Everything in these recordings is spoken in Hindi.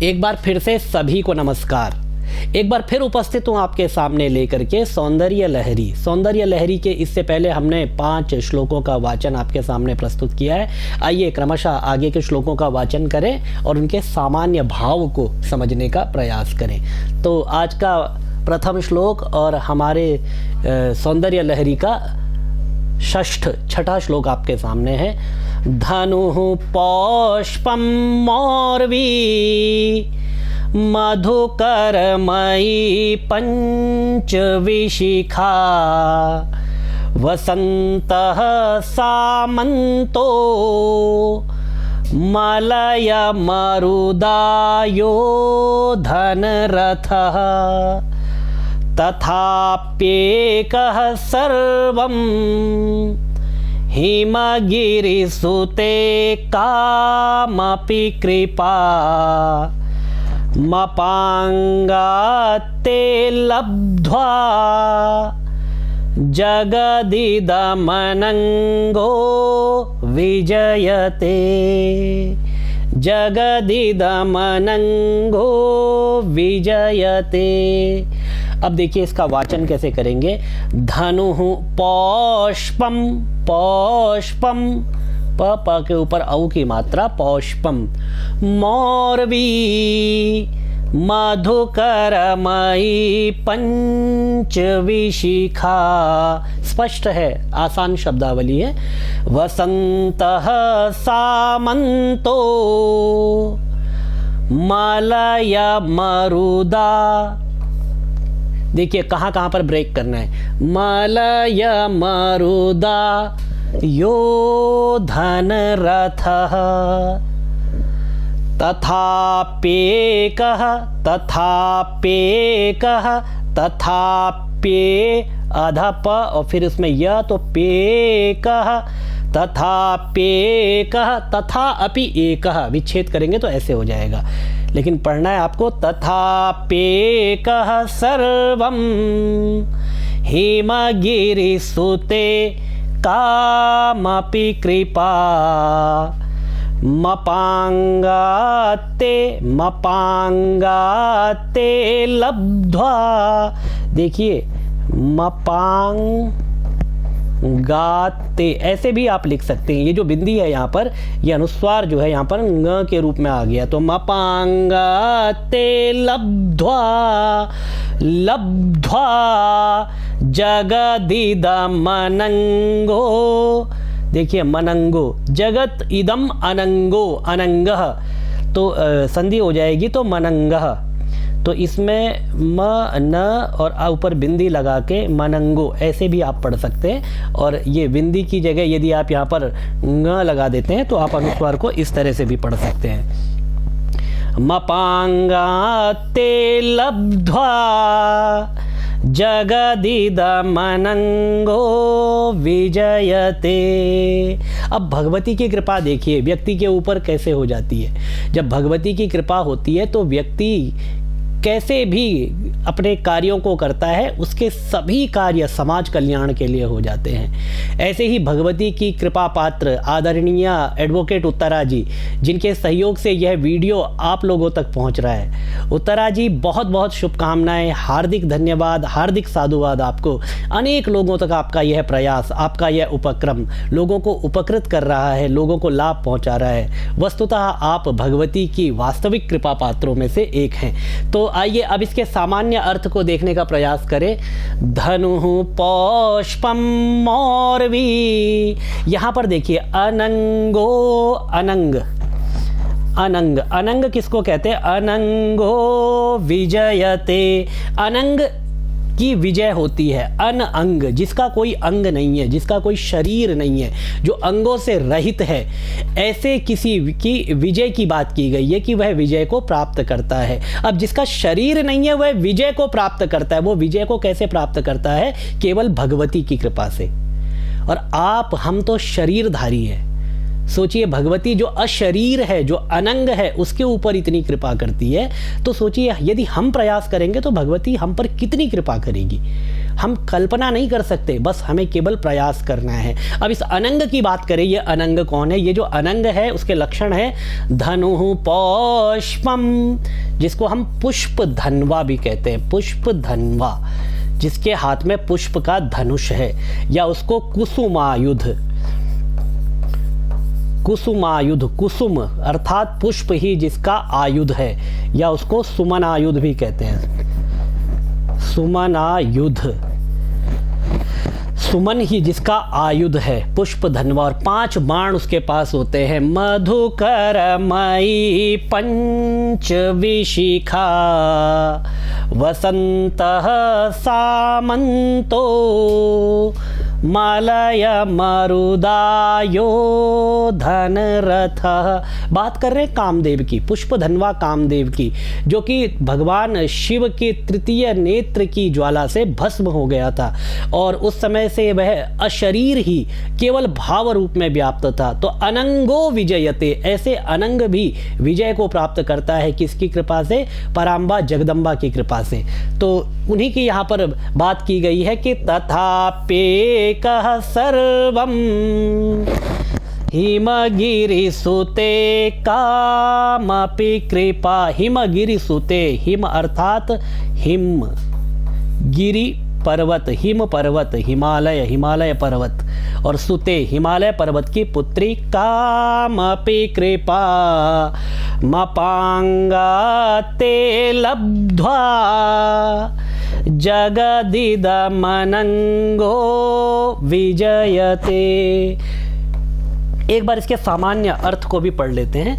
एक बार फिर से सभी को नमस्कार। एक बार फिर उपस्थित हूँ आपके सामने लेकर के सौंदर्य लहरी। सौंदर्य लहरी के इससे पहले हमने 5 श्लोकों का वाचन आपके सामने प्रस्तुत किया है। आइए क्रमशः आगे के श्लोकों का वाचन करें और उनके सामान्य भाव को समझने का प्रयास करें। तो आज का प्रथम श्लोक और हमारे सौंदर्य लहरी का छठा श्लोक आपके सामने है। धनुः पौष्पं मौर्वी मधुकरमयी पंचविशिखा वसन्तः सामन्तो मलयमरुदायो धनरथः तथाप्येकः सर्वं हिमगिरिसुते कामपि कृपा मपाङ्गात्ते लब्ध्वा जगदिदमनङ्गो विजयते। जगदिदमनङ्गो विजयते। अब देखिए इसका वाचन कैसे करेंगे। धनुः पौष्पम, पौष्पम प के ऊपर औ की मात्रा पौष्पम। मौर्वी मधुकरमयी पंचविशिखा, स्पष्ट है, आसान शब्दावली है। वसन्तः सामन्तो मलयमरुदा। देखिए कहाँ कहाँ पर ब्रेक करना है। मलयमरुदा यो धनरथः तथाप्येकः, तथाप्येकः, तथाप्ये आधा प और फिर उसमें य तो पेकः, तथाप्येकः, तथा अपि एकः विच्छेद करेंगे तो ऐसे हो जाएगा, लेकिन पढ़ना है आपको। तथाप्येकः सर्वं हिमगिरिसुते कामपि कृपा मपाङ्गात्ते, मपाङ्गात्ते लब्ध्वा। देखिए मपाङ्गात्ते ऐसे भी आप लिख सकते हैं। ये जो बिंदी है यहाँ पर, ये अनुस्वार जो है यहाँ पर ङ के रूप में आ गया, तो मपाङ्गात्ते लब्ध्वा, लब्ध्वा जगदिदमनङ्गो। देखिए मनंगो, जगत इदम अनंगो, अनंगः तो संधि हो जाएगी तो मनंगः। तो इसमें म न और ऊपर बिंदी लगा के मनंगो ऐसे भी आप पढ़ सकते हैं। और ये बिंदी की जगह यदि आप यहाँ पर ङ लगा देते हैं तो आप अनुस्वार को इस तरह से भी पढ़ सकते हैं। मपाङ्गात्ते लब्ध्वा जगदिदमनङ्गो विजयते। अब भगवती की कृपा देखिए व्यक्ति के ऊपर कैसे हो जाती है। जब भगवती की कृपा होती है तो व्यक्ति कैसे भी अपने कार्यों को करता है, उसके सभी कार्य समाज कल्याण के लिए हो जाते हैं। ऐसे ही भगवती की कृपा पात्र आदरणीय एडवोकेट उत्तरा जी, जिनके सहयोग से यह वीडियो आप लोगों तक पहुंच रहा है। उत्तरा जी बहुत बहुत शुभकामनाएं, हार्दिक धन्यवाद, हार्दिक साधुवाद आपको। अनेक लोगों तक आपका यह प्रयास, आपका यह उपक्रम लोगों को उपकृत कर रहा है, लोगों को लाभ पहुँचा रहा है। वस्तुतः आप भगवती की वास्तविक कृपा पात्रों में से एक हैं। तो आइए अब इसके सामान्य अर्थ को देखने का प्रयास करें। धनुः पौष्पम मौर्वी, यहाँ पर देखिए अनंगो, अनंग, अनंग, अनंग किसको कहते हैं? अनंगो विजयते। अनंग की विजय होती है। अनअंग जिसका कोई अंग नहीं है, जिसका कोई शरीर नहीं है, जो अंगों से रहित है, ऐसे किसी की विजय की बात की गई है कि वह विजय को प्राप्त करता है। अब जिसका शरीर नहीं है वह विजय को प्राप्त करता है। वो विजय को कैसे प्राप्त करता है? केवल भगवती की कृपा से। और हम तो शरीरधारी हैं, सोचिए भगवती जो अशरीर है, जो अनंग है, उसके ऊपर इतनी कृपा करती है, तो सोचिए यदि हम प्रयास करेंगे तो भगवती हम पर कितनी कृपा करेगी। हम कल्पना नहीं कर सकते, बस हमें केवल प्रयास करना है। अब इस अनंग की बात करें, ये अनंग कौन है? ये जो अनंग है उसके लक्षण है धनु पुष्पम, जिसको हम पुष्प धनवा भी कहते हैं, पुष्प धनवा, जिसके हाथ में पुष्प का धनुष है, या उसको कुसुमायुध, कुसुमायुध, कुसुम अर्थात पुष्प ही जिसका आयुध है, या उसको सुमन आयुध भी कहते हैं, सुमनायुध, सुमन ही जिसका आयुध है, पुष्प धनवा। और 5 बाण उसके पास होते हैं, मधुकरमयी पंचविशिखा वसंतः सामंतो मलय मरुदायो धनरथ। बात कर रहे हैं कामदेव की, पुष्प धनवा कामदेव की, जो कि भगवान शिव के तृतीय नेत्र की ज्वाला से भस्म हो गया था, और उस समय से वह अशरीर ही केवल भाव रूप में व्याप्त था। तो अनंगो विजयते, ऐसे अनंग भी विजय को प्राप्त करता है, किसकी कृपा से? पराम्बा जगदम्बा की कृपा से। तो उन्हीं की यहाँ पर बात की गई है कि तथापि कह सर्वम हिमगिरि सुते कामपि कृपा। हिमगिरि सुते, हिम अर्थात हिम, गिरि पर्वत, हिम पर्वत, हिमालय, हिमालय पर्वत, और सुते हिमालय पर्वत की पुत्री, कामपि कृपा मपांगा ते लब्ध्वा जगदिदमनंगो विजयते। एक बार इसके सामान्य अर्थ को भी पढ़ लेते हैं।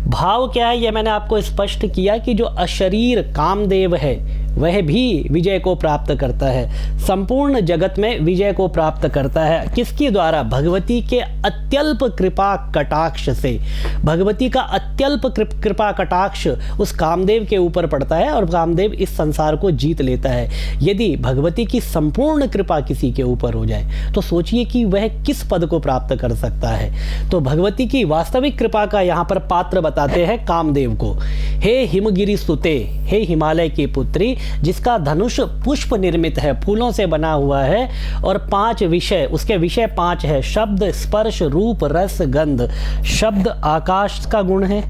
भाव क्या है, यह मैंने आपको स्पष्ट किया कि जो अशरीर कामदेव है वह भी विजय को प्राप्त करता है, संपूर्ण जगत में विजय को प्राप्त करता है। किसके द्वारा? भगवती के अत्यल्प कृपा कटाक्ष से। भगवती का अत्यल्प कृपा कटाक्ष उस कामदेव के ऊपर पड़ता है और कामदेव इस संसार को जीत लेता है। यदि भगवती की संपूर्ण कृपा किसी के ऊपर हो जाए तो सोचिए कि वह किस पद को प्राप्त कर सकता है। तो भगवती की वास्तविक कृपा का यहाँ पर पात्र बताते हैं कामदेव को। हे हिमगिरि सुते, हे हिमालय की पुत्री, जिसका धनुष पुष्प निर्मित है, फूलों से बना हुआ है, और 5 विषय, उसके विषय 5 है, शब्द, स्पर्श, रूप, रस, गंध। शब्द आकाश का गुण है,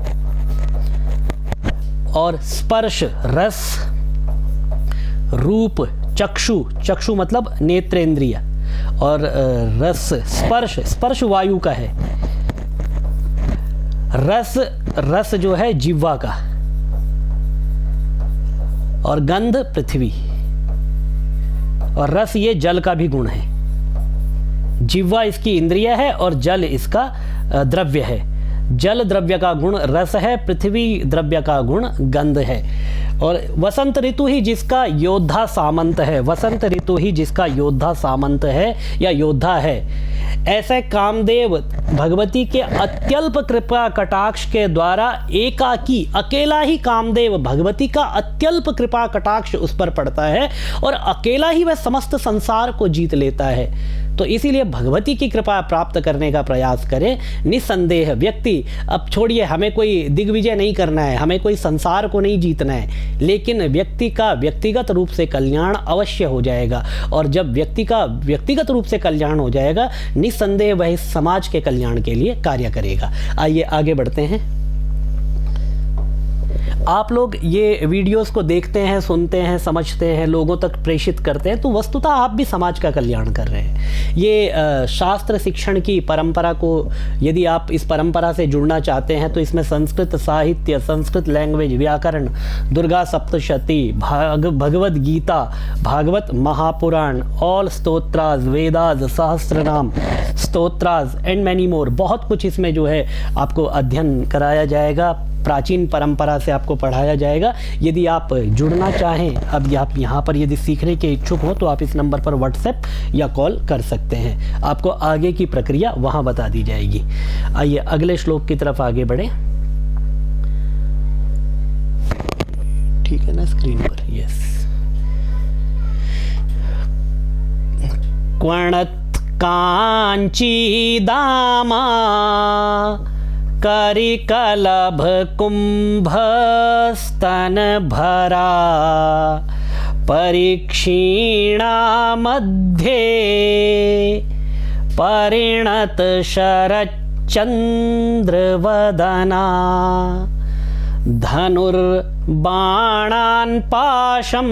और स्पर्श रस, रूप चक्षु, चक्षु मतलब नेत्रेंद्रिय, और रस स्पर्श, स्पर्श वायु का है, रस, रस जो है जिह्वा का, और गंध पृथ्वी, और रस ये जल का भी गुण है। जिह्वा इसकी इंद्रिय है और जल इसका द्रव्य है। जल द्रव्य का गुण रस है, पृथ्वी द्रव्य का गुण गंध है। और वसंत ऋतु ही जिसका योद्धा सामंत है, वसंत ऋतु ही जिसका योद्धा सामंत है या योद्धा है, ऐसे कामदेव भगवती के अत्यल्प कृपा कटाक्ष के द्वारा एकाकी, अकेला ही कामदेव, भगवती का अत्यल्प कृपा कटाक्ष उस पर पड़ता है और अकेला ही वह समस्त संसार को जीत लेता है। तो इसीलिए भगवती की कृपा प्राप्त करने का प्रयास करें। निसंदेह व्यक्ति, अब छोड़िए, हमें कोई दिग्विजय नहीं करना है, हमें कोई संसार को नहीं जीतना है, लेकिन व्यक्ति का व्यक्तिगत रूप से कल्याण अवश्य हो जाएगा। और जब व्यक्ति का व्यक्तिगत रूप से कल्याण हो जाएगा, निसंदेह वह इस समाज के कल्याण के लिए कार्य करेगा। आइए आगे बढ़ते हैं। आप लोग ये वीडियोस को देखते हैं, सुनते हैं, समझते हैं, लोगों तक प्रेषित करते हैं, तो वस्तुतः आप भी समाज का कल्याण कर रहे हैं। ये शास्त्र शिक्षण की परंपरा को, यदि आप इस परंपरा से जुड़ना चाहते हैं तो इसमें संस्कृत साहित्य, संस्कृत लैंग्वेज, व्याकरण, Durga Saptashati, Bhagavad Gita, Bhagavat Mahapuran, all स्तोत्रास, Vedas, Sahasranama स्तोत्रास and many more, बहुत कुछ इसमें जो है आपको अध्ययन कराया जाएगा, प्राचीन परंपरा से आपको पढ़ाया जाएगा। यदि आप जुड़ना चाहें, अब आप यहाँ पर यदि सीखने के इच्छुक हो तो आप इस नंबर पर व्हाट्सएप या कॉल कर सकते हैं। आपको आगे की प्रक्रिया वहाँ बता दी जाएगी। आइए अगले श्लोक की तरफ आगे बढ़े। ठीक है ना स्क्रीन पर? यस। क्वणत् कांची दामा करिकलभ कुंभ स्तन भरा परीक्षीणा मध्ये परिणत शरच्चंद्रवदना धनुर्बाणान् पाशं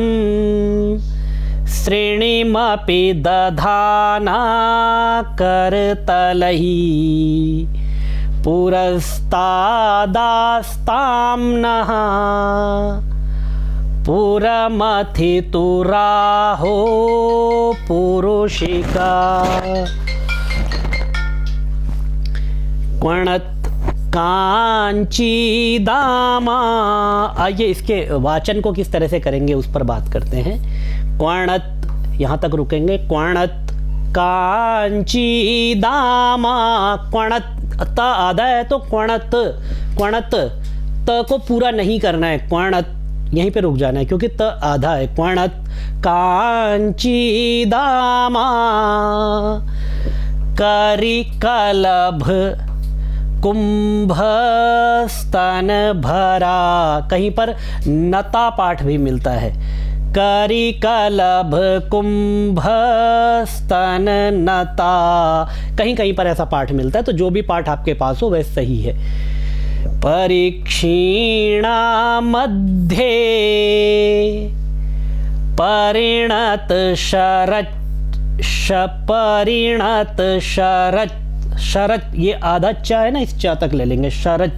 श्रेणीमपि दधाना करतलैः पुरस्तादास्ताम्नः पुरमथितुराहो पुरुषिका क्वणत् कांची दामा। आइए इसके वाचन को किस तरह से करेंगे उस पर बात करते हैं। क्वणत, यहाँ तक रुकेंगे। क्वणत कांची दामा। क्वणत त आधा है तो क्वणत, क्वणत त को पूरा नहीं करना है, क्वणत यहीं पे रुक जाना है क्योंकि त आधा है। क्वणत कांची दामा करिकलभ कुंभ स्तन भरा। कहीं पर नता पाठ भी मिलता है, करिकलभ कुंभ स्तन नता, कहीं कहीं पर ऐसा पाठ मिलता है। तो जो भी पाठ आपके पास हो वह सही है। परीक्षीणा मध्ये परिणत शरत, परिणत शरत, शरत ये आधा चा है ना, इस चा तक ले लेंगे। शरत,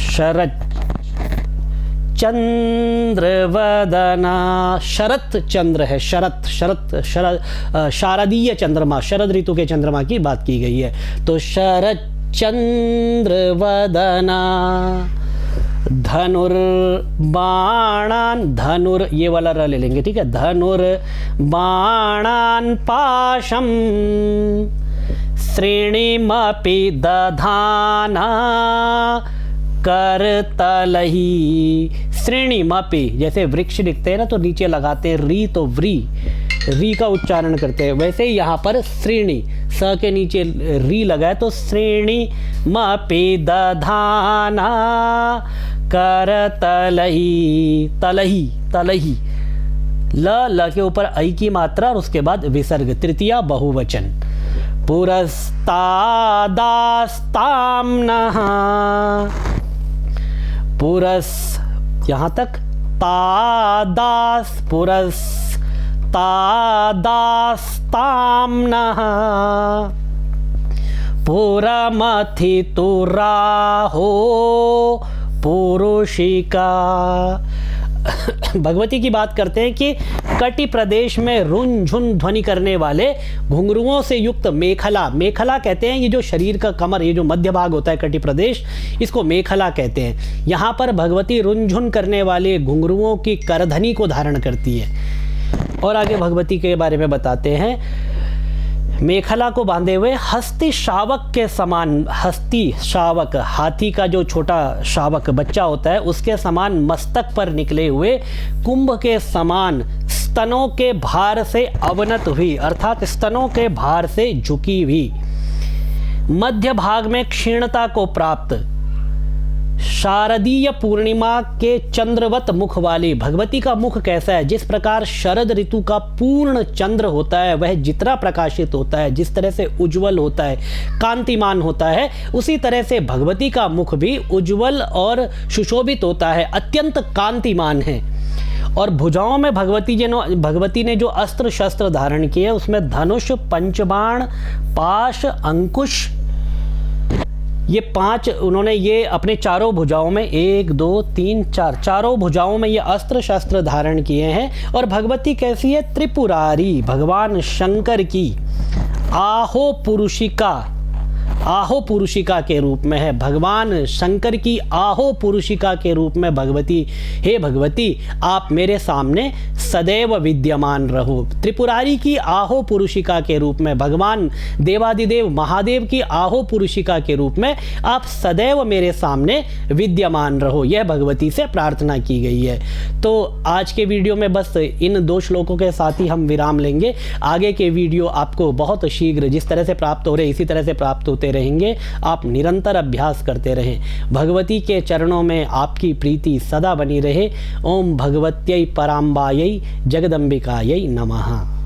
शरत चंद्रवदना। शरत चंद्र है, शरत, शरत, शरद, शारदीय चंद्रमा, शरद ऋतु के चंद्रमा की बात की गई है। तो शरत चंद्रवदना। धनुर्बाणान, धनुर ये वाला र ले लेंगे, ठीक है। धनुर्बाणान पाशम श्रेणीमपि दधाना करतलही। श्रेणीमपि जैसे वृक्ष लिखते हैं ना तो नीचे लगाते हैं री, तो व्री, री का उच्चारण करते हैं। वैसे ही यहाँ पर श्रेणी, स के नीचे री लगा है तो श्रेणीमपि दधाना करतलही। तलही, तलही, ल के ऊपर ऐ की मात्रा और उसके बाद विसर्ग, तृतीया बहुवचन। पुरस्तादास्ताम्नः, पुरस यहाँ तक तादास, पुरस्तादास्ताम्नः पुरमथितुराहो पुरुषिका। भगवती की बात करते हैं कि कटि प्रदेश में रुन झुन ध्वनि करने वाले घुंघरुओं से युक्त मेखला, मेखला कहते हैं ये जो शरीर का कमर, ये जो मध्य भाग होता है कटि प्रदेश, इसको मेखला कहते हैं। यहाँ पर भगवती रुन झुन करने वाले घुंघरुओं की करधनी को धारण करती है। और आगे भगवती के बारे में बताते हैं, मेखला को बांधे हुए हस्ती शावक के समान, हस्ती शावक हाथी का जो छोटा शावक बच्चा होता है उसके समान मस्तक पर निकले हुए, कुंभ के समान स्तनों के भार से अवनत हुई, अर्थात स्तनों के भार से झुकी हुई, मध्य भाग में क्षीणता को प्राप्त, शारदीय पूर्णिमा के चंद्रवत मुख वाली। भगवती का मुख कैसा है? जिस प्रकार शरद ऋतु का पूर्ण चंद्र होता है, वह जितना प्रकाशित होता है, जिस तरह से उज्जवल होता है, कांतिमान होता है, उसी तरह से भगवती का मुख भी उज्जवल और सुशोभित होता है, अत्यंत कांतिमान है। और भुजाओं में भगवती ने जो अस्त्र शस्त्र धारण किए उसमें धनुष, पंचबाण, पाश, अंकुश, ये 5 उन्होंने ये अपने चारों भुजाओं में 1 2 3 4 चारों भुजाओं में ये अस्त्र शस्त्र धारण किए हैं। और भगवती कैसी है? त्रिपुरारी, भगवान शंकर की। आहो पुरुषिका, आहो पुरुषिका के रूप में है। भगवान शंकर की आहो पुरुषिका के रूप में भगवती, हे भगवती आप मेरे सामने सदैव विद्यमान रहो। त्रिपुरारी की आहो पुरुषिका के रूप में, भगवान देवादिदेव महादेव की आहो पुरुषिका के रूप में आप सदैव मेरे सामने विद्यमान रहो, यह भगवती से प्रार्थना की गई है। तो आज के वीडियो में बस इन 2 श्लोकों के साथ ही हम विराम लेंगे। आगे के वीडियो आपको बहुत शीघ्र जिस तरह से प्राप्त हो रहे इसी तरह से प्राप्त होते रहेंगे। आप निरंतर अभ्यास करते रहें। भगवती के चरणों में आपकी प्रीति सदा बनी रहे। ओम भगवत्यै पराम्बायै जगदम्बिकायै नमः।